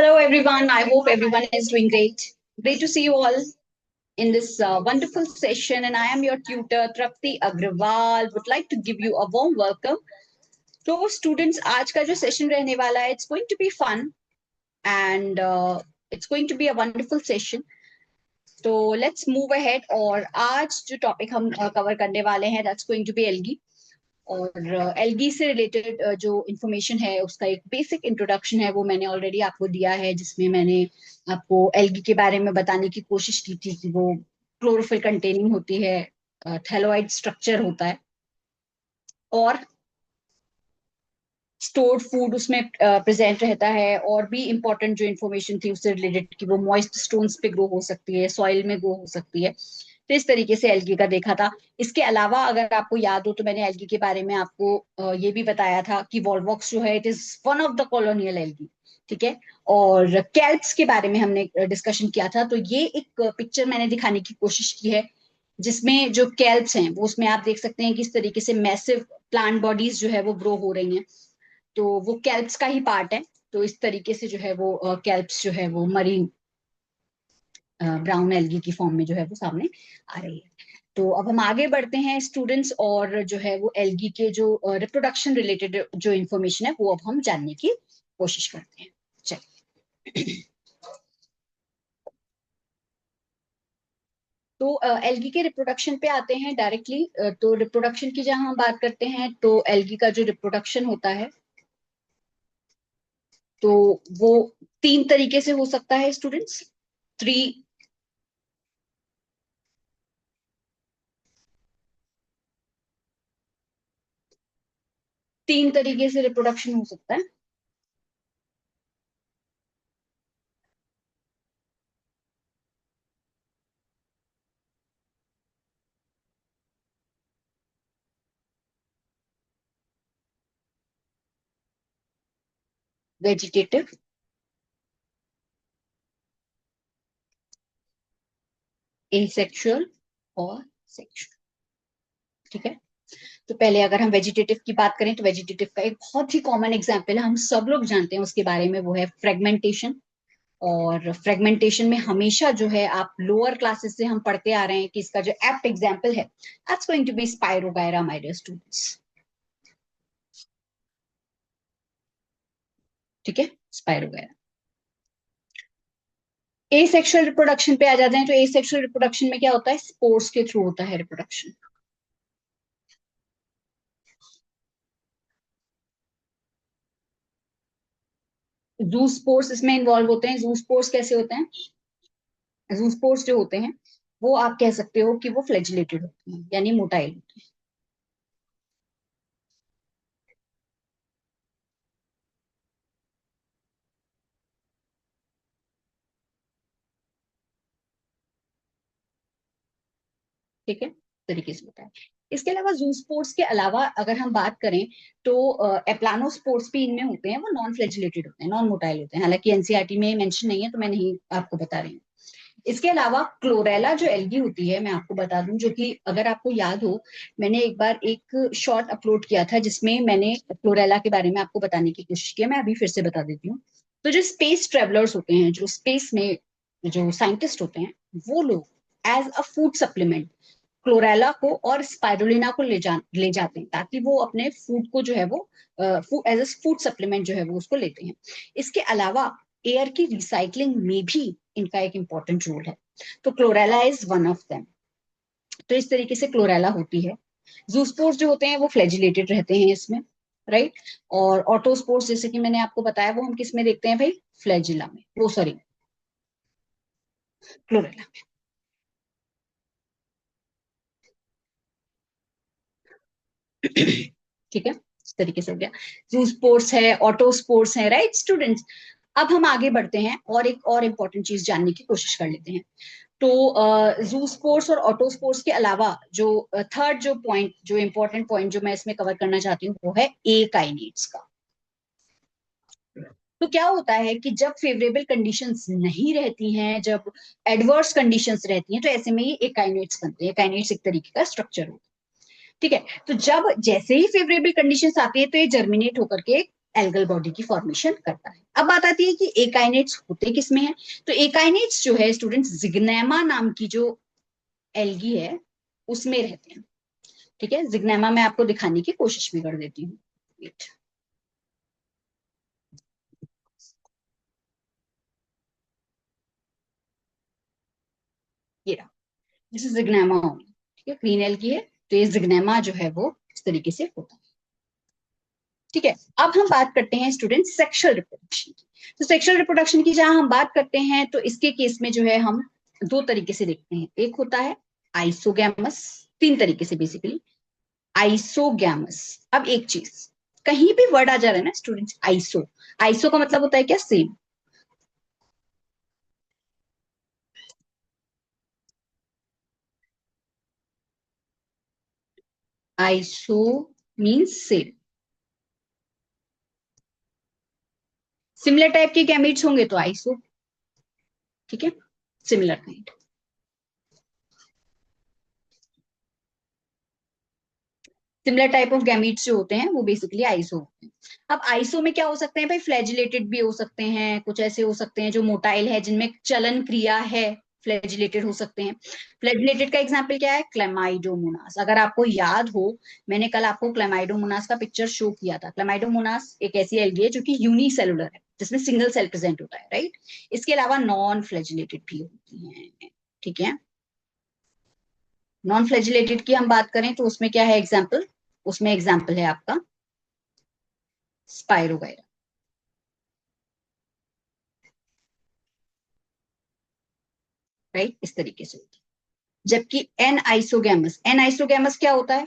Hello, everyone. I hope everyone is doing great. Great to see you all in this wonderful session. And I am your tutor, Trapti Agrawal. Would like to give you a warm welcome. तो students, आज का जो session रहने वाला है, it's going to be fun and it's going to be a wonderful session. So let's move ahead. और आज जो topic हम cover करने वाले हैं, that's going to be algae. और एल्गी से रिलेटेड जो इंफॉर्मेशन है उसका एक बेसिक इंट्रोडक्शन है वो मैंने ऑलरेडी आपको दिया है, जिसमें मैंने आपको एल्गी के बारे में बताने की कोशिश की थी कि वो क्लोरोफिल कंटेनिंग होती है, थैलोइड स्ट्रक्चर होता है और स्टोर्ड फूड उसमें प्रेजेंट रहता है। और भी इंपॉर्टेंट जो इन्फॉर्मेशन थी उससे रिलेटेड कि वो मॉइस्ट स्टोन्स पे ग्रो हो सकती है, सॉइल में ग्रो हो सकती है। तो इस तरीके से एल्गी का देखा था। इसके अलावा अगर आपको याद हो तो मैंने एल्गी के बारे में आपको ये भी बताया था कि वॉलवॉक्स जो है it is one of the colonial algae. ठीक है। और कैल्प्स के बारे में हमने डिस्कशन किया था। तो ये एक पिक्चर मैंने दिखाने की कोशिश की है जिसमें जो कैल्प्स हैं वो उसमें आप देख सकते हैं कि इस तरीके से मैसिव प्लांट बॉडीज जो है वो ग्रो हो रही हैं। तो वो कैल्प्स का ही पार्ट है। तो इस तरीके से जो है वो कैल्प्स जो है वो मरीन ब्राउन एल्गी की फॉर्म में जो है वो सामने आ रही है। तो अब हम आगे बढ़ते हैं स्टूडेंट्स, और जो है वो एल्गी के जो रिप्रोडक्शन रिलेटेड जो इंफॉर्मेशन है वो अब हम जानने की कोशिश करते हैं। चलिए। तो एल्गी के रिप्रोडक्शन पे आते हैं डायरेक्टली। तो रिप्रोडक्शन की जहां हम बात करते हैं तो एल्गी का जो रिप्रोडक्शन होता है तो वो तीन तरीके से हो सकता है स्टूडेंट्स। थ्री तीन तरीके से रिप्रोडक्शन हो सकता है। वेजिटेटिव, एसेक्सुअल और सेक्सुअल। ठीक है। तो पहले अगर हम वेजिटेटिव की बात करें तो वेजिटेटिव का एक बहुत ही कॉमन एग्जांपल है, हम सब लोग जानते हैं उसके बारे में, वो है फ्रेगमेंटेशन। और फ्रेगमेंटेशन में हमेशा जो है आप लोअर क्लासेस से हम पढ़ते आ रहे हैं कि इसका जो एप्ट एग्जांपल है that's going to be spirogyra, my dear students. ठीक है, स्पाइरोगायरा। एसेक्सुअल रिप्रोडक्शन पे आ जाते हैं। तो एसेक्सुअल रिप्रोडक्शन में क्या होता है, स्पोर्स के थ्रू होता है रिप्रोडक्शन। जूस्पोर्स इसमें इन्वॉल्व होते हैं। जूस्पोर्स कैसे होते हैं, जूस्पोर्स जो होते हैं वो आप कह सकते हो कि वो फ्लैजिलेटेड होते हैं, यानी मोटाइल होते हैं। ठीक है, तरीके से होता है। इसके अलावा जूस्पोर्स के अलावा अगर हम बात करें तो एप्लानोस्पोर्स भी इनमें होते हैं, वो नॉन फ्लैजिलेटेड होते हैं, नॉन मोटाइल होते हैं। हालांकि एनसीईआरटी में मेंशन नहीं है तो मैं नहीं आपको बता रही हूँ। इसके अलावा क्लोरेला जो एल्गी होती है मैं आपको बता दूं, जो कि अगर आपको याद हो मैंने एक बार एक शॉर्ट अपलोड किया था जिसमें मैंने क्लोरेला के बारे में आपको बताने की कोशिश की है, मैं अभी फिर से बता देती हूँ। तो जो स्पेस ट्रेवलर्स होते हैं, जो स्पेस में जो साइंटिस्ट होते हैं, वो लोग as a food supplement chlorella को और स्पाइरुलिना को ले जाते हैं ताकि वो अपने फूड को जो है वो एज अ फूड सप्लीमेंट जो है वो उसको लेते हैं। इसके अलावा एयर की रिसाइकलिंग में भी इनका एक इंपॉर्टेंट रोल है। तो chlorella is one of them. तो इस तरीके से क्लोरेला होती है। जूस्पोर्स जो होते हैं वो फ्लैजिलेटेड रहते हैं इसमें, राइट। और ऑटोस्पोर्स जैसे कि मैंने आपको बताया वो हम किस में देखते हैं भाई, फ्लैजिला में, वो सॉरी क्लोरेला। ठीक है, इस तरीके से हो गया। जूस्पोर्स है, ऑटोस्पोर्स है, राइट स्टूडेंट्स। अब हम आगे बढ़ते हैं और एक और इम्पोर्टेंट चीज जानने की कोशिश कर लेते हैं। तो जूस्पोर्स और ऑटोस्पोर्स के अलावा जो थर्ड जो पॉइंट, जो इंपॉर्टेंट पॉइंट जो मैं इसमें कवर करना चाहती हूँ वो है ए काइनेट्स का। तो क्या होता है कि जब फेवरेबल कंडीशंस नहीं रहती हैं, जब एडवर्स कंडीशंस रहती हैं, तो ऐसे में ये एकाइनेट्स बनते हैं। एकाइनेट्स एक तरीके का स्ट्रक्चर होता है। ठीक है। तो जब जैसे ही फेवरेबल कंडीशंस आती है तो ये जर्मिनेट होकर के एल्गल बॉडी की फॉर्मेशन करता है। अब बात आती है कि एकाइनेट्स होते किस में है। तो एकाइनेट्स जो है स्टूडेंट्स जिग्नेमा नाम की जो एल्गी है उसमें रहते हैं। ठीक है, जिग्नेमा मैं आपको दिखाने की कोशिश भी कर देती हूँ। Wait, ये रहा, जैसे जिग्नेमा हो, ठीक है, ग्रीन एल्गी है, तो ये जिग्नेमा जो है वो इस तरीके से होता है। ठीक है, अब हम बात करते हैं स्टूडेंट सेक्सुअल रिप्रोडक्शन की। तो सेक्सुअल रिप्रोडक्शन की जहां हम बात करते हैं तो इसके केस में जो है हम दो तरीके से देखते हैं। एक होता है आइसोगैमस, तीन तरीके से बेसिकली। आइसोगैमस, अब एक चीज, कहीं भी वर्ड आ जा रहा है ना स्टूडेंट्स, आइसो, आइसो का मतलब होता है क्या, same. Iso means same. Similar type के गैमेट्स होंगे तो आइसो, ठीक है, similar kind. Similar type of gametes जो होते हैं वो बेसिकली आइसो होते हैं। अब आइसो में क्या हो सकते हैं भाई, फ्लैजिलेटेड भी हो सकते हैं, कुछ ऐसे हो सकते हैं जो मोटाइल है जिनमें चलन क्रिया है, फ्लैजिलेटेड हो सकते हैं। फ्लैजिलेटेड का एग्जांपल क्या है, क्लेमाइडोमोनास। अगर आपको याद हो, मैंने कल आपको क्लेमाइडोमोनास का पिक्चर शो किया था। क्लेमाइडोमोनास एक ऐसी एल्गी है जो कि यूनिसेलुलर है, जिसमें सिंगल सेल प्रेजेंट होता है, राइट। इसके अलावा नॉन फ्लैजिलेटेड भी होती हैं, ठीक है। नॉन फ्लैजिलेटेड की हम बात करें तो उसमें क्या है एग्जाम्पल, उसमें एग्जाम्पल है आपका स्पाइरोगाइरा, राइट, इस तरीके से होती है। जबकि एन आइसोगैमस, एन आइसोगैमस क्या होता है,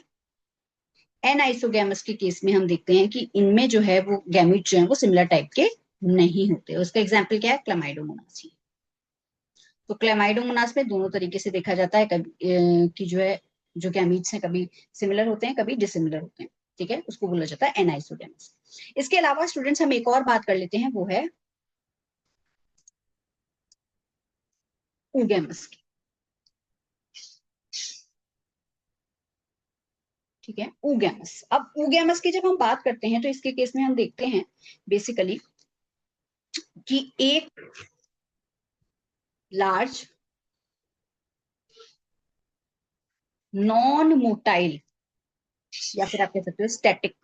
एन आइसोगैमस के केस में हम देखते हैं कि इनमें जो है वो गैमिट जो है वो सिमिलर टाइप के नहीं होते। उसका एग्जाम्पल क्या है, क्लामाइडोमोनास ही। तो क्लामाइडोमोनास में दोनों तरीके से देखा जाता है, कभी कि जो है जो गैमीट्स हैं कभी सिमिलर होते हैं, कभी डिसिमिलर होते हैं, ठीक है, उसको बोला जाता है एनाइसोगैमस। इसके अलावा स्टूडेंट्स हम एक और बात कर लेते हैं, वो है ऊगैमस की। ठीक है, ऊगैमस। अब ऊगैमस की जब हम बात करते हैं तो इसके केस में हम देखते हैं बेसिकली कि एक लार्ज नॉन मोटाइल, या फिर आप कह सकते हो स्टैटिक,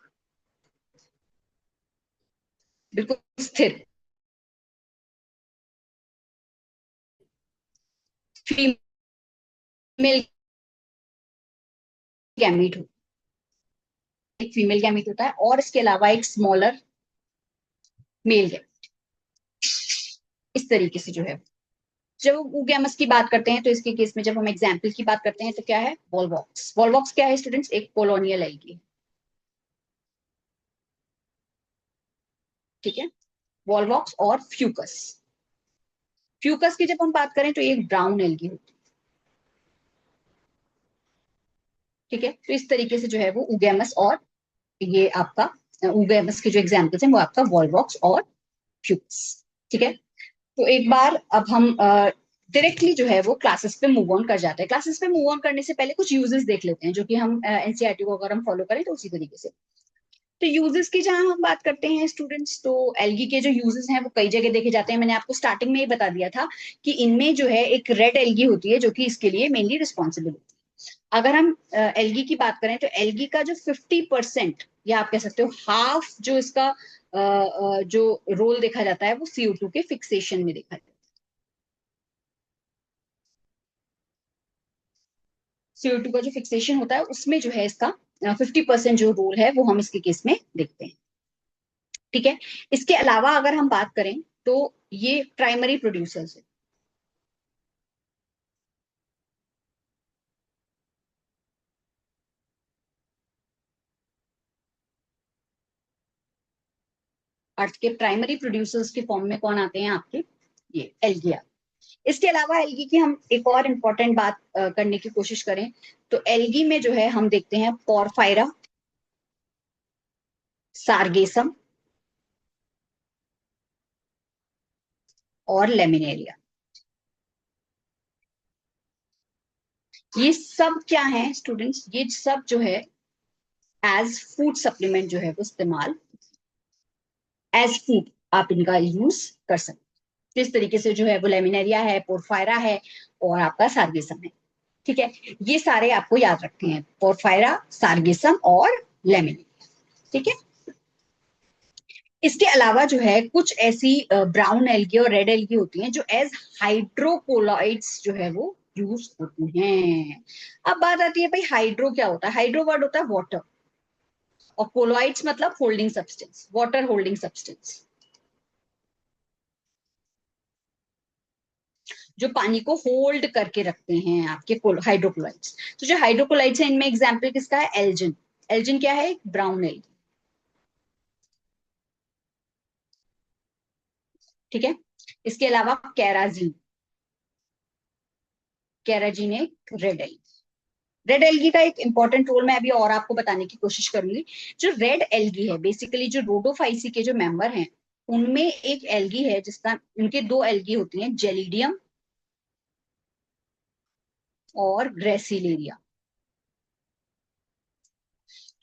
बिल्कुल स्थिर फीमेल गैमीट हो, एक फीमेल गैमीट होता है और इसके अलावा एक स्मॉलर मेल गैमीट, इस तरीके से जो है। जब ऊगैमस की बात करते हैं तो इसके केस में जब हम एग्जाम्पल की बात करते हैं तो क्या है, वॉलवॉक्स। वॉलवॉक्स क्या है स्टूडेंट्स, एक पोलोनियल एल्गी, ठीक है, वॉलवॉक्स और फ्यूकस। फ्यूकस की जब हम बात करें तो एक ब्राउन एल्गी होती है, ठीक है। तो इस तरीके से जो है वो उगैमस और ये आपका उगैमस के जो एग्जाम्पल्स हैं वो आपका वॉलवॉक्स और फ्यूक्स, ठीक है। तो एक बार अब हम डायरेक्टली जो है वो क्लासेस पे मूव ऑन कर जाते हैं। क्लासेस पे मूव ऑन करने से पहले कुछ यूजेस देख लेते हैं, जो कि हम एनसीईआरटी को अगर हम फॉलो करें तो उसी तरीके से। तो यूजेस की जहां हम बात करते हैं स्टूडेंट्स, तो एल्गी के जो यूजेस हैं वो कई जगह देखे जाते हैं। मैंने आपको स्टार्टिंग में ही बता दिया था कि इनमें जो है एक रेड एल्गी होती है जो कि इसके लिए मेनली रिस्पॉन्सिबल होती है। अगर हम एल्गी की बात करें तो एल्गी का जो 50%, या आप कह सकते हो हाफ, जो इसका जो रोल देखा जाता है वो CO2 के फिक्सेशन में देखा जाता है। CO2 का जो फिक्सेशन होता है उसमें जो है इसका 50% जो रोल है वो हम इसके केस में देखते हैं, ठीक है। इसके अलावा अगर हम बात करें तो ये प्राइमरी प्रोड्यूसर्स है। अर्थ के प्राइमरी प्रोड्यूसर्स के फॉर्म में कौन आते हैं आपके, ये एल्गी। इसके अलावा एल्गी की हम एक और इम्पोर्टेंट बात करने की कोशिश करें तो एल्गी में जो है हम देखते हैं पोरफायरा, सार्गेसम और लेमिनेरिया। ये सब क्या है स्टूडेंट्स, ये सब जो है एज फूड सप्लीमेंट जो है वो इस्तेमाल। एज फूड आप इनका यूज कर सकते हैं। इस तरीके से जो है वो लेमिनेरिया है, पोरफायरा है, और आपका सार्गेसम है। ठीक है, ये सारे आपको याद रखने हैं, पोरफायरा, सार्गेसम और लेमिनेरिया। ठीक है, इसके अलावा जो है कुछ ऐसी ब्राउन एल्गी और रेड एल्गी होती हैं जो एज हाइड्रोकोलॉइड्स जो है वो यूज होती हैं। अब बात आती है भाई हाइड्रो क्या होता है। हाइड्रो वर्ड होता है वाटर, और कोलॉइड्स मतलब holding substance, water holding substance, जो पानी को होल्ड करके रखते हैं आपके हाइड्रोकोलाइट्स। तो जो हाइड्रोकोलाइट्स है इनमें एग्जाम्पल किसका है, एल्जिन। एल्जिन क्या है, ब्राउन एल्गी। ठीक है, इसके अलावा कैराजीन, कैराजीन एक रेड एल्गी। रेड एल्गी का एक इंपॉर्टेंट रोल मैं अभी और आपको बताने की कोशिश करूंगी। जो रेड एल्गी है बेसिकली जो रोडोफाइसी के जो मेंबर हैं उनमें एक एल्गी है जिसका, उनके दो एल्गी होती हैं, जेलिडियम और ग्रेसिलेरिया।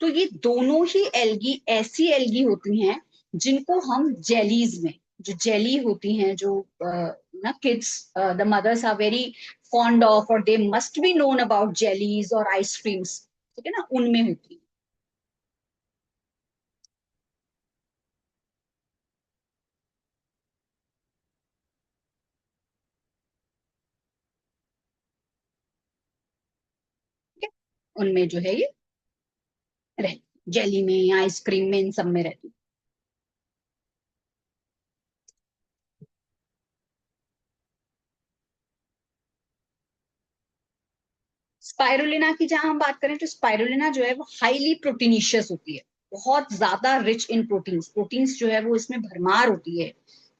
तो ये दोनों ही एल्गी ऐसी एल्गी होती हैं जिनको हम जेलीज में, जो जेली होती हैं, जो ना kids, the mothers are very fond of, और they must be known about jellies और आइसक्रीम्स, ठीक है ना, उनमें होती है। ठीक है, उनमें जो है ये रहती, जेली में, आइसक्रीम में, इन सब में रहती। स्पाइरुलिना की जहां हम बात करें तो स्पाइरुलिना जो है वो हाईली प्रोटीनिशियस होती है, बहुत ज्यादा रिच इन प्रोटीन्स। प्रोटीन्स जो है वो इसमें भरमार होती है,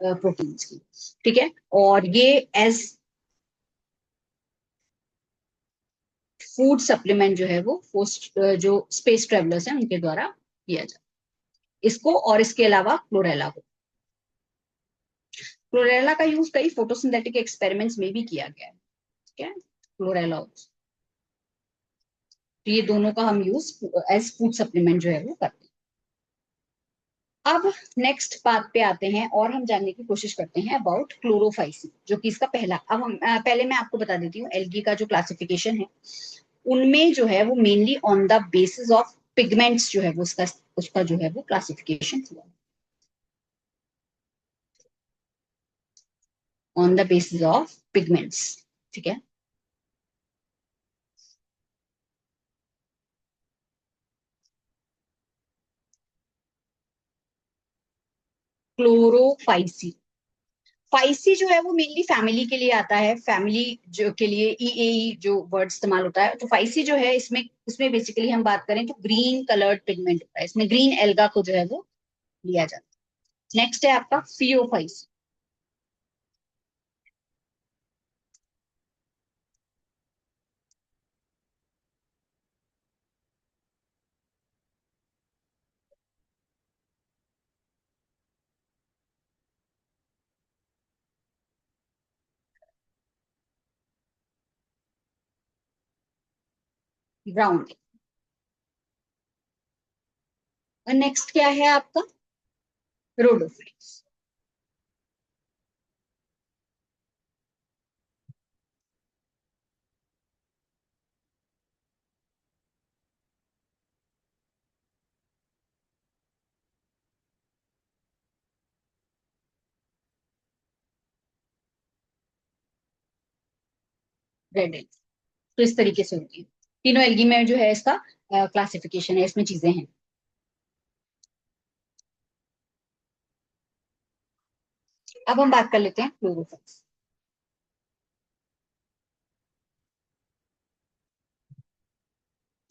प्रोटीन्स की। ठीक है, और ये एज फूड सप्लीमेंट जो है वो पोस्ट, जो स्पेस ट्रेवलर्स हैं उनके द्वारा किया जाता है इसको। और इसके अलावा क्लोरेला को, क्लोरेला का यूज कई फोटोसिंथेटिक एक्सपेरिमेंट्स में भी किया गया है। ठीक है, क्लोरेला, तो ये दोनों का हम यूज एज फूड सप्लीमेंट जो है वो करते हैं। अब नेक्स्ट बात पे आते हैं और हम जानने की कोशिश करते हैं अबाउट क्लोरोफाइसी, जो कि इसका पहला। अब हम पहले मैं आपको बता देती हूँ एल्गी का जो क्लासिफिकेशन है उनमें जो है वो mainly on the basis of pigments जो है वो उसका उसका जो है वो क्लासिफिकेशन हुआ on the basis of pigments. ठीक है, क्लोरोफाइसी, फाइसी जो है वो मेनली फैमिली के लिए आता है, फैमिली जो के लिए ईएई जो वर्ड इस्तेमाल होता है। तो फाइसी जो है इसमें इसमें बेसिकली हम बात करें तो ग्रीन कलर्ड पिगमेंट होता है, इसमें ग्रीन एल्गा को जो है वो लिया जाता है। नेक्स्ट है आपका फियोफाइसी, ब्राउन। और नेक्स्ट क्या है आपका, रोडोफाइट्स। रेड एल्गी, तो इस तरीके से होती है। तीनों एल्गी में जो है इसका क्लासिफिकेशन है, इसमें चीजें हैं। अब हम बात कर लेते हैं क्लोरोफाइट्स।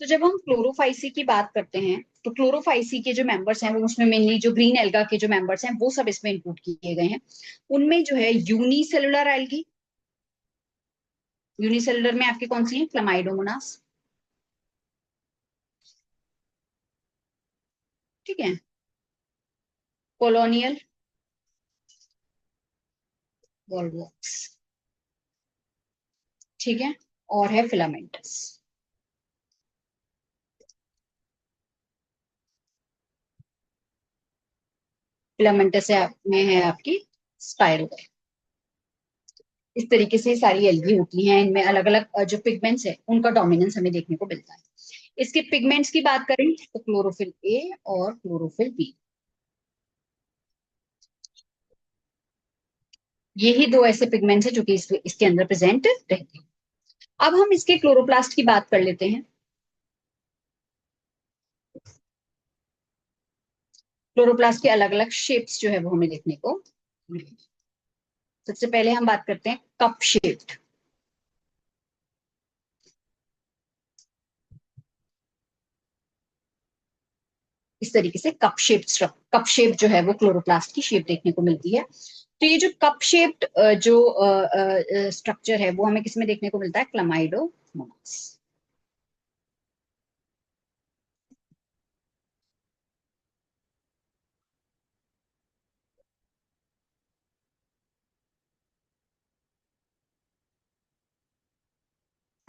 तो जब हम क्लोरोफाइसी की बात करते हैं तो क्लोरोफाइसी के जो मेंबर्स हैं वो उसमें मेनली जो ग्रीन एल्गा के जो मेंबर्स हैं वो सब इसमें इंक्लूड किए गए हैं। उनमें जो है यूनिसेलुलर एल्गी, यूनिसेलुलर में आपके कौन सी है, क्लमाइडोमोनास। ठीक है, कॉलोनियल, वॉलवॉक्स। ठीक है, और है फिलामेंटस। फिलामेंटस में है आपकी स्पाइरोगाइरा। इस तरीके से सारी एल्गी होती हैं, इनमें अलग अलग जो पिगमेंट्स है उनका डोमिनेंस हमें देखने को मिलता है। इसके पिगमेंट्स की बात करें तो क्लोरोफिल ए और क्लोरोफिल बी, यही दो ऐसे पिगमेंट्स हैं जो कि इसके अंदर प्रेजेंट रहते हैं। अब हम इसके क्लोरोप्लास्ट की बात कर लेते हैं। क्लोरोप्लास्ट के अलग अलग शेप्स जो है वो हमें देखने को मिलेंगे। सबसे पहले हम बात करते हैं कप शेप्ड। इस तरीके से कप शेप जो है वो क्लोरोप्लास्ट की शेप देखने को मिलती है। तो ये जो कप शेप्ड जो स्ट्रक्चर है वो हमें किसमें देखने को मिलता है, क्लामाइडोमोनास।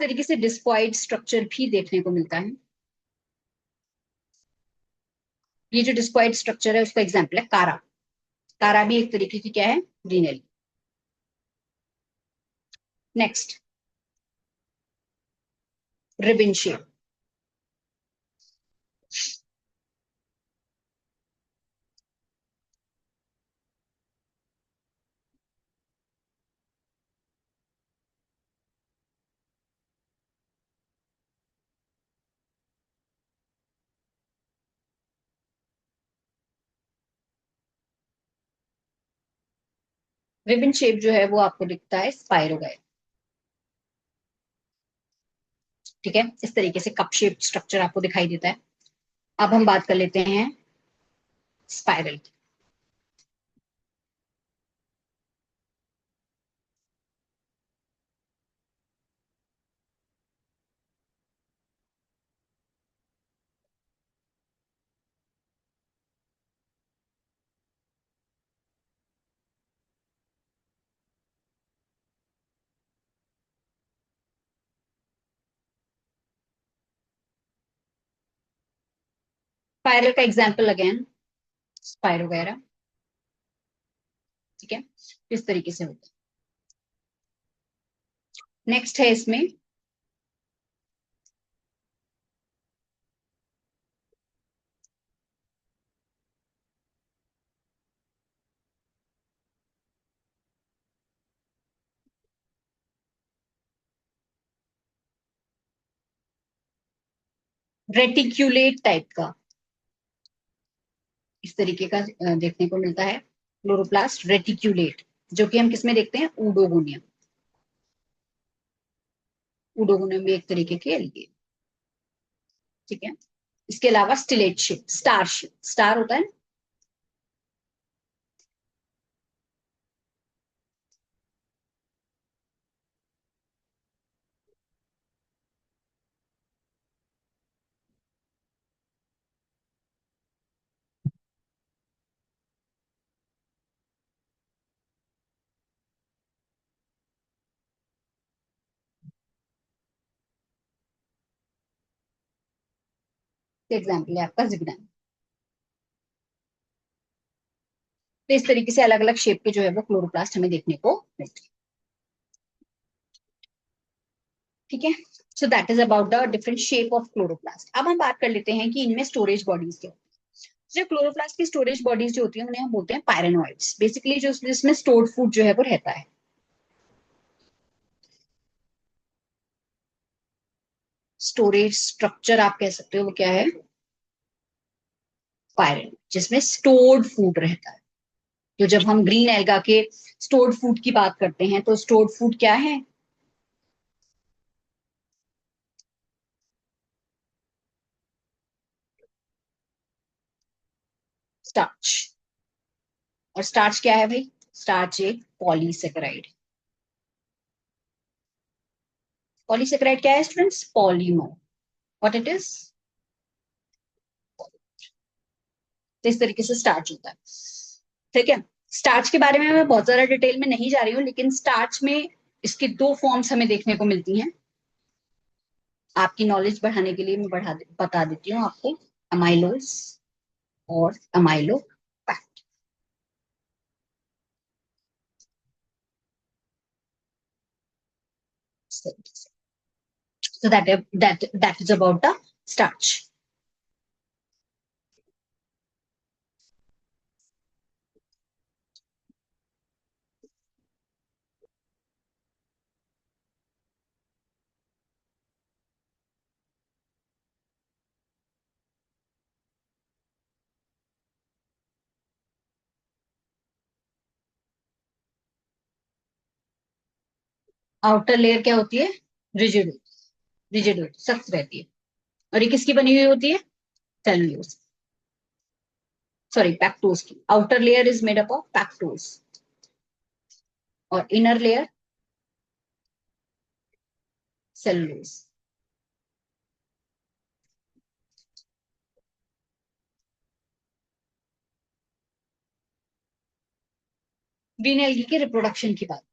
इस तरीके से डिस्क्वाइड स्ट्रक्चर भी देखने को मिलता है। ये जो डिस्क्वाइड स्ट्रक्चर है उसका एग्जाम्पल है कारा। कारा भी एक तरीके की क्या है, greenery. Next, ribbon shape. Ribbon shape जो है वो आपको दिखता है स्पाइरोगाइरा। ठीक है, इस तरीके से कप शेप स्ट्रक्चर आपको दिखाई देता है। अब हम बात कर लेते हैं स्पाइरल। स्पाइरल का एग्जाम्पल अगेन स्पाइरोगाइरा। ठीक है, इस तरीके से होता है। नेक्स्ट है इसमें रेटिक्यूलेट टाइप का, इस तरीके का देखने को मिलता है क्लोरोप्लास्ट रेटिक्यूलेट, जो कि हम किसमें देखते हैं, ऊडोगोनियम। ऊडोगोनियम भी एक तरीके के एल्गी। ठीक है, इसके अलावा stellate ship, star ship, star होता है ना। एग्जाम्पल है आपका जिग्नैन। तो इस तरीके से अलग अलग शेप के जो है वो क्लोरोप्लास्ट हमें देखने को मिलते हैं। ठीक है, सो that is about the different shape of chloroplast. अब हम बात कर लेते हैं कि इनमें स्टोरेज बॉडीज क्या होती है। जो क्लोरोप्लास्ट की स्टोरेज बॉडीज जो होती है उन्हें हम बोलते हैं पायरेनोइड्स। बेसिकली जो जिसमें स्टोर्ड फूड जो है वो रहता है। स्टोरेज स्ट्रक्चर आप कह सकते हो वो क्या है, पायरेनोइड, जिसमें स्टोर्ड फूड रहता है। तो जब हम ग्रीन एल्गा के स्टोर्ड फूड की बात करते हैं तो स्टोर्ड फूड क्या है, स्टार्च। और स्टार्च क्या है भाई, स्टार्च एक पॉलीसेकेराइड। पॉलीसेकेराइड क्या है students, polymer. What it is, तो इस तरीके से स्टार्च होता है। ठीक है, स्टार्च के बारे में मैं बहुत ज्यादा डिटेल में नहीं जा रही हूँ, लेकिन स्टार्च में इसके दो फॉर्म्स हमें देखने को मिलती हैं। आपकी नॉलेज बढ़ाने के लिए मैं बता देती हूँ आपको, अमाइलोज और amylopectin. So that is about the starch. Outer layer क्या होती है? रिजिड, रिजिड सख्त रहती है। और ये किसकी बनी हुई होती है? सेलुलोज, सॉरी पैक्टोज की। Outer layer is made up of pectose और inner layer cellulose. Green algae के रिप्रोडक्शन की बात।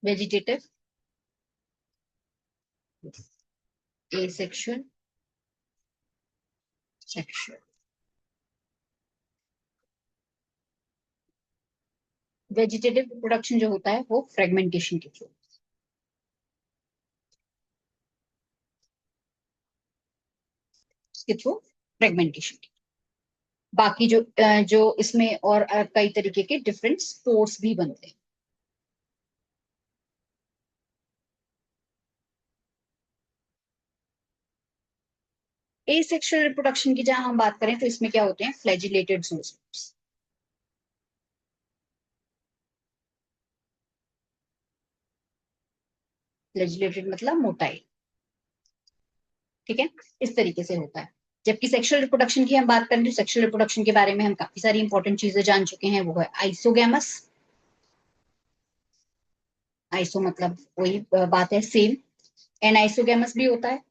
Vegetative, asexual, sexual. Vegetative reproduction जो होता है वो फ्रेगमेंटेशन के थ्रू, फ्रेगमेंटेशन। बाकी जो इसमें और कई तरीके के डिफरेंट स्पोर्स भी बनते हैं। एसेक्सुअल रिप्रोडक्शन की जहां हम बात करें तो इसमें क्या होते हैं? Flagellated zoospores. फ्लैजिलेटेड मतलब मोटाई, ठीक है, इस तरीके से होता है। जबकि सेक्सुअल रिप्रोडक्शन की हम बात करें तो सेक्सुअल रिप्रोडक्शन के बारे में हम काफी सारी इंपॉर्टेंट चीजें जान चुके हैं। वो है आइसोगैमस। आइसो मतलब वही बात है, सेम। एनाइसोगैमस भी होता है,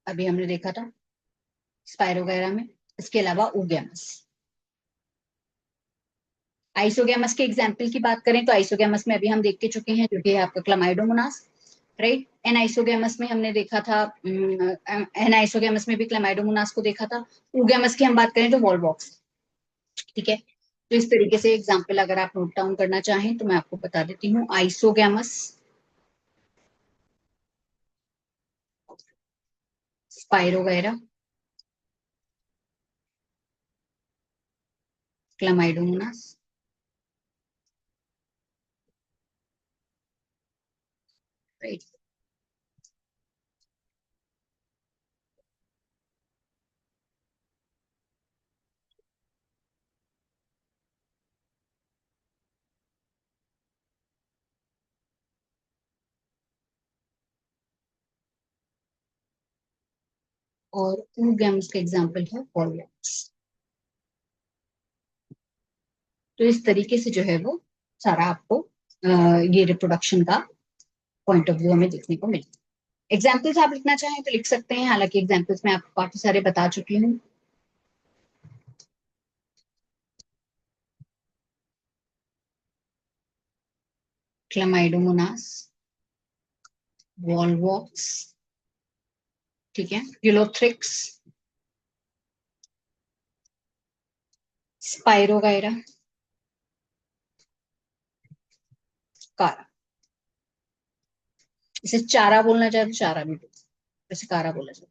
अभी हमने देखा था स्पाइरो वगैरह में। इसके अलावा ओगैमस। आइसोगैमस के एग्जाम्पल की बात करें तो आइसोगैमस में अभी हम देख के चुके हैं, जो कि है आपका क्लामाइडोमोनास, राइट। एनाइसोगैमस में हमने देखा था, एनाइसोगैमस में भी क्लामाइडोमोनास को देखा था। ओगैमस की हम बात करें तो वॉलवॉक्स, ठीक है। तो इस तरीके से एग्जाम्पल अगर आप नोट डाउन करना चाहें तो मैं आपको बता देती हूँ। Isogamous, spirogyra, chlamydomonas, right. और ओगैमस का एग्जाम्पल है वॉलवॉक्स। तो इस तरीके से जो है वो सारा आपको ये रिप्रोडक्शन का पॉइंट ऑफ व्यू हमें देखने को मिले। एग्जाम्पल्स आप लिखना चाहें तो लिख सकते हैं, हालांकि एग्जाम्पल्स मैं आपको काफी सारे बता चुकी हूँ। क्लामाइडोमोनास, वॉलवॉक्स, ठीक है, यूलोथ्रिक्स, स्पाइरोगायरा, कारा। इसे चारा बोलना चाहे तो चारा भी बोल, वैसे कारा बोला जाए।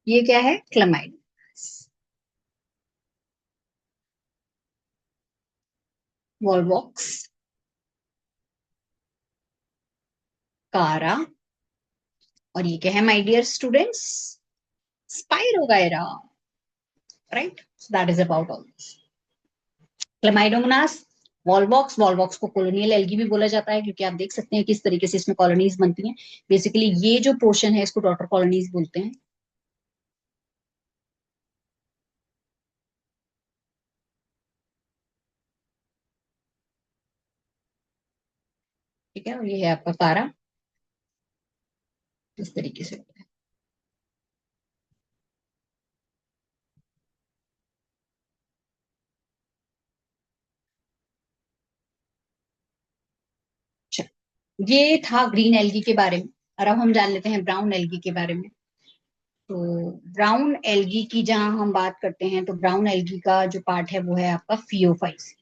ये क्या है? क्लामाइड, वॉलवॉक्स, कारा, और ये क्या है my dear students? Spirogyra, right. That is about all. Chlamydomonas, volvox. Volvox को कॉलोनियल एल्गी भी बोला जाता है, क्योंकि आप देख सकते हैं किस तरीके से इसमें कॉलोनीज बनती हैं। बेसिकली ये जो पोर्शन है इसको डॉटर कॉलोनीज बोलते हैं। है, और ये है आपका पारा, इस तरीके से होता है। अच्छा, ये था ग्रीन एल्गी के बारे में, और अब हम जान लेते हैं ब्राउन एल्गी के बारे में। तो ब्राउन एल्गी की जहां हम बात करते हैं, तो ब्राउन एल्गी का जो पार्ट है वो है आपका फियोफाइसी।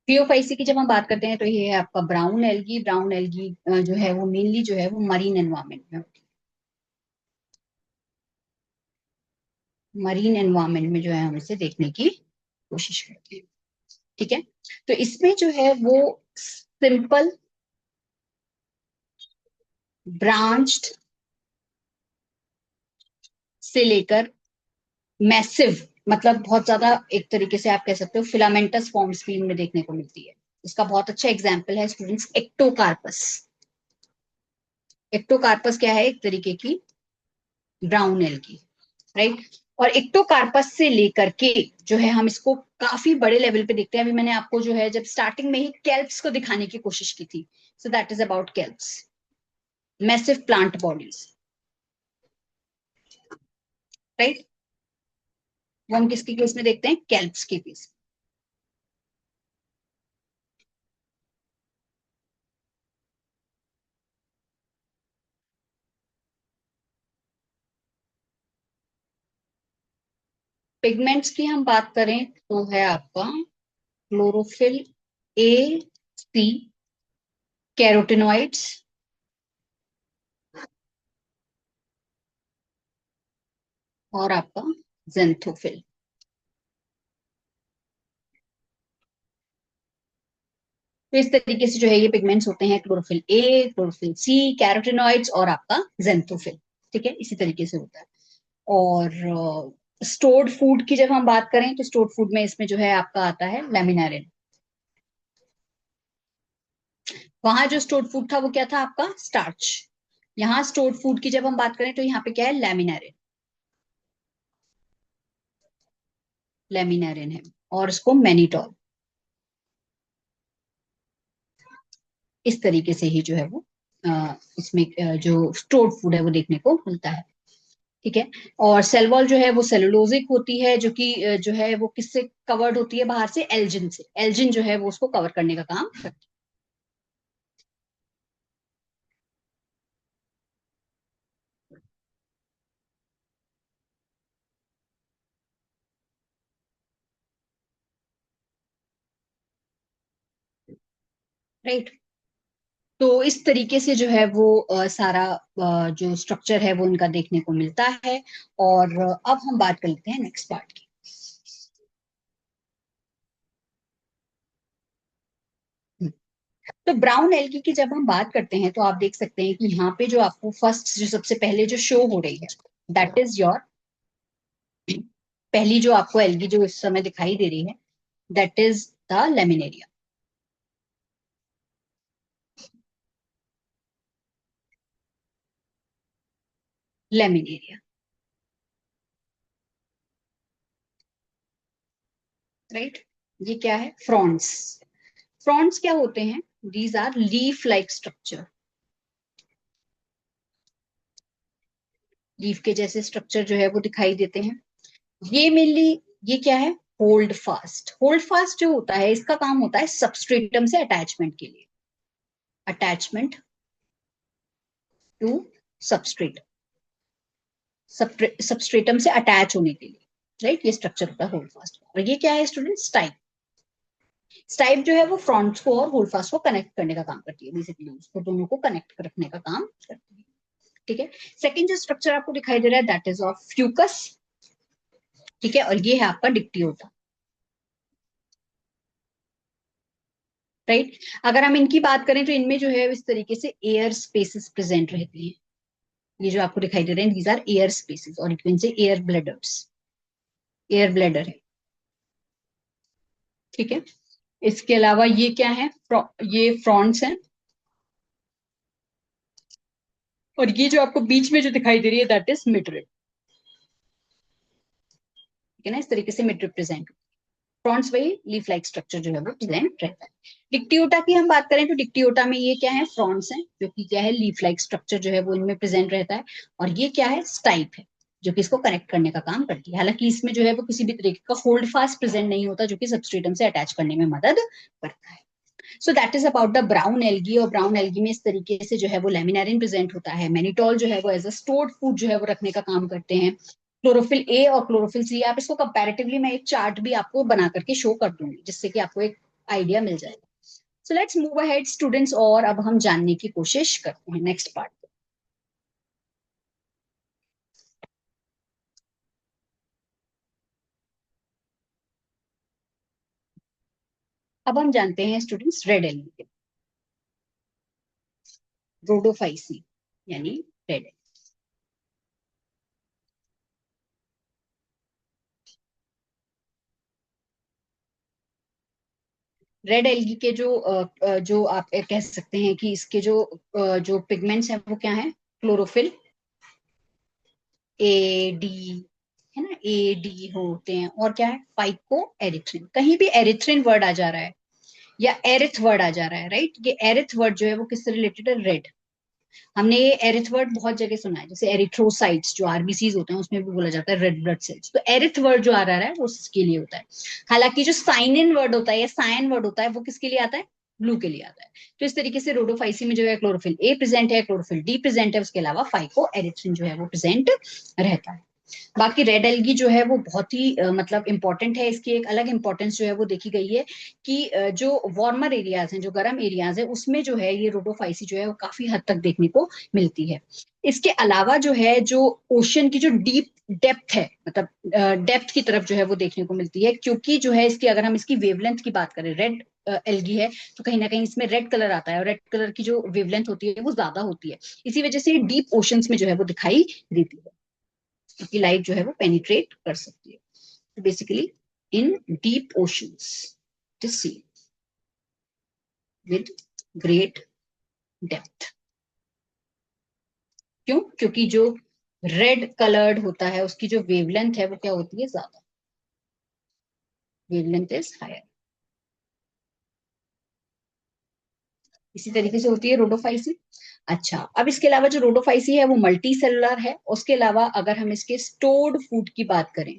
फियोफाइसी की जब हम बात करते हैं तो ये है आपका ब्राउन एल्गी। ब्राउन एल्गी जो है वो मेनली जो है वो मरीन एनवायरमेंट में होती है। मरीन एनवायरमेंट में जो है हम इसे देखने की कोशिश करते हैं। ठीक है, तो इसमें जो है वो सिंपल ब्रांच्ड से लेकर मैसिव, मतलब बहुत ज्यादा, एक तरीके से आप कह सकते हो फिलामेंटस फॉर्म्स भी इनमें देखने को मिलती है। इसका बहुत अच्छा एग्जाम्पल है स्टूडेंट्स, एक्टोकार्पस। एक्टोकार्पस क्या है? एक तरीके की ब्राउन एल्गी, राइट। और एक्टोकार्पस से लेकर के जो है हम इसको काफी बड़े लेवल पे देखते हैं। अभी मैंने आपको जो है जब स्टार्टिंग में ही केल्प्स को दिखाने की कोशिश की थी, so that is about kelps, massive plant bodies, right. वो हम किसके केस में देखते हैं? केल्प्स के केस। पिगमेंट्स की हम बात करें तो है आपका क्लोरोफिल, ए, सी, कैरोटिनॉइड्स, और आपका जेंथोफिल। तो इस तरीके से जो है ये पिगमेंट्स होते हैं, chlorophyll A, chlorophyll C, carotenoids और आपका जेंथोफिल। ठीक है, इसी तरीके से होता है। और स्टोर्ड फूड की जब हम बात करें तो स्टोर्ड फूड में इसमें जो है आपका आता है लैमिनारिन। वहां जो स्टोर्ड फूड था वो क्या था? आपका स्टार्च। यहाँ स्टोर्ड फूड की जब हम बात करें तो यहाँ पे क्या है? लैमिनारिन। लैमिनारिन है, और इसको मैनिटोल। इस तरीके से ही जो है वो इसमें जो स्टोर्ड फूड है वो देखने को मिलता है। ठीक है, और सेल वॉल जो है वो सेलुलोजिक होती है, जो कि जो है वो किससे कवर्ड होती है? बाहर से एल्जिन से। एल्जिन जो है वो उसको कवर करने का काम करती है, राइट। तो इस तरीके से जो है वो सारा जो स्ट्रक्चर है वो इनका देखने को मिलता है। और अब हम बात कर लेते हैं नेक्स्ट पार्ट की। तो ब्राउन एल्गी की जब हम बात करते हैं तो आप देख सकते हैं कि यहाँ पे जो आपको फर्स्ट जो सबसे पहले जो शो हो रही है, दैट इज योर, पहली जो आपको एल्गी जो इस समय दिखाई दे रही है, that is the laminaria. Laminaria, right. ये क्या है? फ्रॉन्स। फ्रॉन्स क्या होते हैं? These are leaf like structure. Leaf के जैसे स्ट्रक्चर जो है वो दिखाई देते हैं। ये मेनली, ये क्या है? Hold fast. होल्ड फास्ट जो होता है इसका काम होता है सबस्ट्रेटम से अटैचमेंट के लिए। अटैचमेंट टू सबस्ट्रेट, सबस्ट्रेटम से अटैच होने के लिए, राइट। ये स्ट्रक्चर होता है होल्ड फास्ट। और ये क्या है स्टूडेंट? स्टाइप। स्टाइप जो है वो फ्रंट को और होल्ड फास्ट को कनेक्ट करने का काम करती है, बेसिकली उसको दोनों को कनेक्ट रखने का काम करती है। ठीक है, सेकंड जो स्ट्रक्चर आपको दिखाई दे रहा है दैट इज ऑफ फ्यूकस। ठीक है, और ये है आपका डिप्टियोटा, राइट। अगर हम इनकी बात करें तो इनमें जो है इस तरीके से एयर स्पेसेस प्रेजेंट रहती हैं। ये जो आपको दिखाई दे रहे हैं दीज आर एयर स्पेसेस, और इट मीन से एयर ब्लडर्स, एयर ब्लैडर है। ठीक है, इसके अलावा ये क्या है? ये फ्रॉन्ट्स हैं। और ये जो आपको बीच में जो दिखाई दे रही है दैट इज मिडरिप। ठीक है ना, इस तरीके से मिड रिप्रेजेंट। फ्रॉन्ट्स वही लीफ लाइक स्ट्रक्चर जो है वो प्रेजेंट रहता है। डिक्टियोटा की हम बात करें तो डिक्टियोटा में ये क्या है, फ्रॉन्ट्स हैं, जो कि क्या है लीफ लाइक स्ट्रक्चर जो है वो इनमें प्रेजेंट रहता है। और ये क्या है, स्टाइप है, जो कि इसको कनेक्ट करने का काम करती है। हालांकि इसमें जो है वो किसी भी तरीके का होल्ड फास्ट प्रेजेंट नहीं होता, जो कि सबस्ट्रेटम से अटैच करने में मदद करता है। सो that is about the brown algae. और ब्राउन एल्गी में इस तरीके से जो है वो लेमिनारिन प्रेजेंट होता है। मैनिटोल जो है वो एज अ स्टोर्ड फूड जो है वो रखने का काम करते हैं। क्लोरोफिल ए और क्लोरोफिल सी, आप इसको कंपैरेटिवली मैं एक चार्ट भी आपको बना करके शो कर दूंगी, जिससे कि आपको एक आइडिया मिल जाएगा। So let's move ahead students, और अब हम जानने की कोशिश करते हैं नेक्स्ट पार्ट। अब हम जानते हैं स्टूडेंट्स रेड एल्गी, रोडोफाइसी यानी रेड। रेड एल्गी के जो आप कह सकते हैं कि इसके जो पिगमेंट्स हैं वो क्या है, क्लोरोफिल ए डी, है ना, ए डी होते हैं। और क्या है, फाइको एरिथ्रिन। कहीं भी एरिथ्रिन वर्ड आ जा रहा है या एरिथ वर्ड आ जा रहा है, राइट, ये एरिथ वर्ड जो है वो किससे रिलेटेड है, रेड। हमने ये एरिथ वर्ड बहुत जगह सुना है, जैसे एरिथ्रोसाइट्स जो आरबीसीज होते हैं उसमें भी बोला जाता है रेड ब्लड सेल्स। तो एरिथ वर्ड जो आ रहा है वो उसके लिए होता है। हालांकि जो साइनिन वर्ड होता है या सायन वर्ड होता है वो किसके लिए आता है, ब्लू के लिए आता है। तो इस तरीके से रोडोफाइसी में जो है क्लोरोफिल ए प्रेजेंट है, क्लोरोफिल डी प्रेजेंट है, उसके अलावा फाइको एरिथ्रिन जो है वो प्रेजेंट रहता है। बाकी रेड एल्गी जो है वो बहुत ही मतलब इंपॉर्टेंट है। इसकी एक अलग इंपॉर्टेंस जो है वो देखी गई है कि जो वार्मर एरियाज हैं, जो गर्म एरियाज है, उसमें जो है ये रोडोफाइसी जो है वो काफी हद तक देखने को मिलती है। इसके अलावा जो है, जो ओशन की जो डीप डेप्थ है, मतलब डेप्थ की तरफ जो है वो देखने को मिलती है, क्योंकि जो है इसकी, अगर हम इसकी वेवलेंथ की बात करें, रेड एल्गी है तो कहीं ना कहीं इसमें रेड कलर आता है, और रेड कलर की जो वेवलेंथ होती है वो ज्यादा होती है। इसी वजह से डीप ओशंस में जो है वो दिखाई देती है, क्योंकि लाइट जो है वो पेनिट्रेट कर सकती है। Basically in deep oceans to see with great depth. क्यों, क्योंकि जो रेड कलर्ड होता है उसकी जो वेवलेंथ है वो क्या होती है, ज्यादा, वेवलेंथ इज हायर। इसी तरीके से होती है रोडोफाइसी। अच्छा, अब इसके अलावा जो रोडोफाइसी है वो मल्टी सेलुलर है। उसके अलावा अगर हम इसके स्टोर्ड फूड की बात करें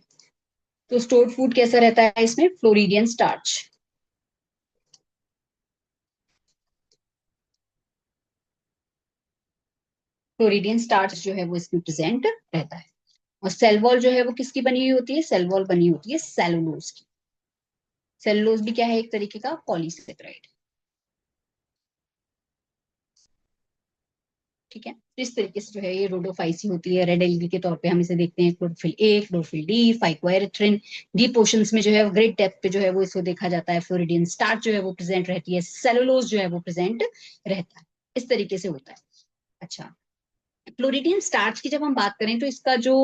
तो स्टोर्ड फूड कैसा रहता है, इसमें फ्लोरिडियन स्टार्च। फ्लोरिडियन स्टार्च जो है वो इसमें प्रेजेंट रहता है। और सेल वॉल जो है वो किसकी बनी हुई होती है, सेल वॉल बनी होती है सेलुलोज की। सेलुलोज भी क्या है, एक तरीके का पॉलीसेकेराइड। ठीक है, तो इस तरीके से जो है ये रोडोफाइसी होती है। रेड एल्गी के तौर पे हम इसे देखते हैं chlorophyll A, chlorophyll D, phycoerythrin. Deep oceans में जो है ग्रेट डेप्थ पे जो है वो इसको देखा जाता है, फ्लोरिडियन स्टार्च जो है वो प्रेजेंट रहती है, सेलुलोज जो है वो प्रेजेंट रहता है। इस तरीके से होता है। अच्छा, फ्लोरिडियन स्टार्च की जब हम बात करें तो इसका जो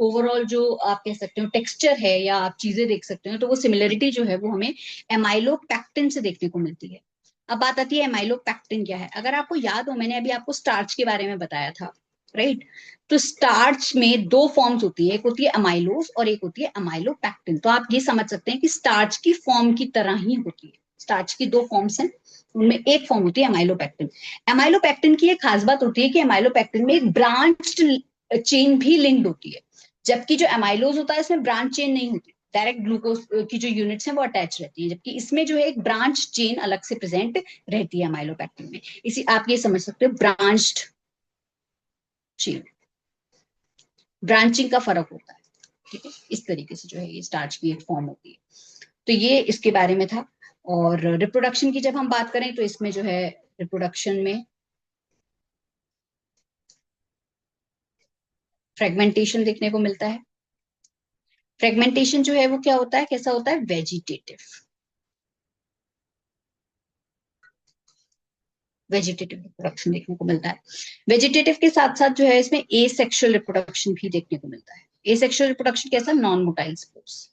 ओवरऑल जो आप कह सकते हो टेक्सचर है, या आप चीजें देख सकते हो, तो वो सिमिलरिटी जो है वो हमें एमाइलोपैक्टिन से देखने को मिलती है। अब बात आती है एमाइलोपैक्टिन क्या है। अगर आपको याद हो, मैंने अभी आपको स्टार्च के बारे में बताया था, राइट। तो स्टार्च में दो फॉर्म्स होती है, एक होती है अमाइलोज और एक होती है अमाइलोपैक्टिन। तो आप ये समझ सकते हैं कि स्टार्च की फॉर्म की तरह ही होती है। स्टार्च की दो फॉर्म्स हैं, उनमें एक फॉर्म होती है अमाइलोपैक्टिन। एमाइलोपैक्टिन की एक खास बात होती है कि एमाइलोपैक्टिन में एक ब्रांच्ड चेन भी लिंक्ड होती है, जबकि जो एमाइलोज होता है इसमें ब्रांच चेन नहीं होती, डायरेक्ट ग्लूकोज की जो यूनिट्स हैं वो अटैच रहती है, जबकि इसमें जो है एक ब्रांच चेन अलग से प्रेजेंट रहती है एमाइलोपैक्टिन में। इसी आप ये समझ सकते हो, ब्रांच्ड चेन, ब्रांचिंग का फर्क होता है। ठीक है, इस तरीके से जो है ये स्टार्च की एक फॉर्म होती है। तो ये इसके बारे में था। और रिप्रोडक्शन की जब हम बात करें तो इसमें जो है रिप्रोडक्शन में फ्रेगमेंटेशन देखने को मिलता है। फ्रेगमेंटेशन जो है वो क्या होता है, कैसा होता है, वेजिटेटिव। वेजिटेटिव रिप्रोडक्शन देखने को मिलता है। वेजिटेटिव के साथ साथ जो है इसमें ए सेक्सुअल रिप्रोडक्शन भी देखने को मिलता है। ए सेक्सुअल रिप्रोडक्शन कैसा, नॉन मोटाइल स्पोर्स।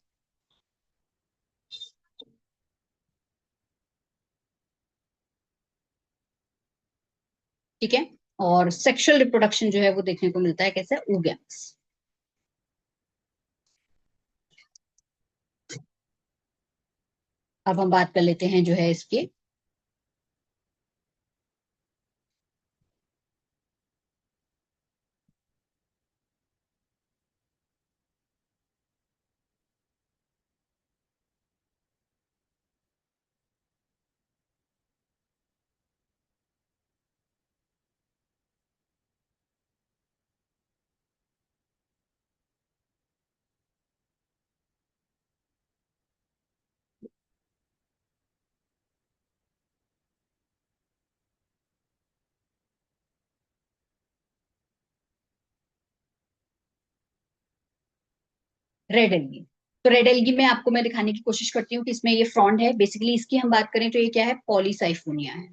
ठीक है, और सेक्सुअल रिप्रोडक्शन जो है वो देखने को मिलता है कैसे, oogamous। अब हम बात कर लेते हैं जो है इसके रेड एल्गी। तो रेड एल्गी में आपको मैं दिखाने की कोशिश करती हूँ कि इसमें ये फ्रॉन्ड है। बेसिकली इसकी हम बात करें तो ये क्या है, पॉलीसाइफोनिया है।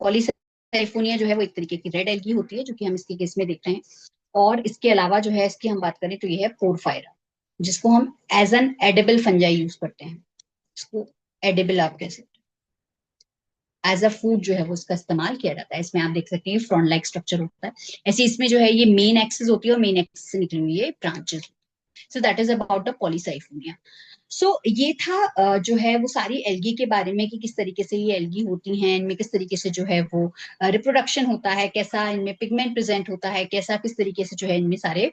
पॉलीसाइफोनिया जो है वो एक तरीके की रेड एल्गी होती है, जो कि हम इसके केस में देख रहे हैं। और इसके अलावा जो है इसकी हम बात करें तो ये है पोरफायरा, जिसको हम as an edible fungi use करते हैं। इसको एडिबल आप कह सकते हैं, एज अ फूड जो है वो इसका इस्तेमाल किया जाता है। इसमें आप देख सकते हैं फ्रॉन्ड लाइक स्ट्रक्चर होता है। ऐसे इसमें जो है ये मेन एक्सिस होती है और मेन एक्सिस से निकली हुई ये branches. So that is about the polysiphonia. So ये था जो है वो सारी एल्गी के बारे में कि किस तरीके से ये एल्गी होती हैं, इनमें किस तरीके से जो है वो रिप्रोडक्शन होता है, कैसा इनमें पिगमेंट प्रेजेंट होता है, कैसा किस तरीके से जो है इनमें सारे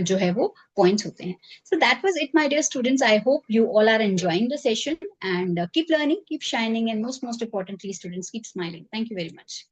जो है वो पॉइंट्स होते हैं। So that was it my dear students. I hope you all are enjoying the session and keep learning, keep shining and most importantly students keep smiling. Thank you very much.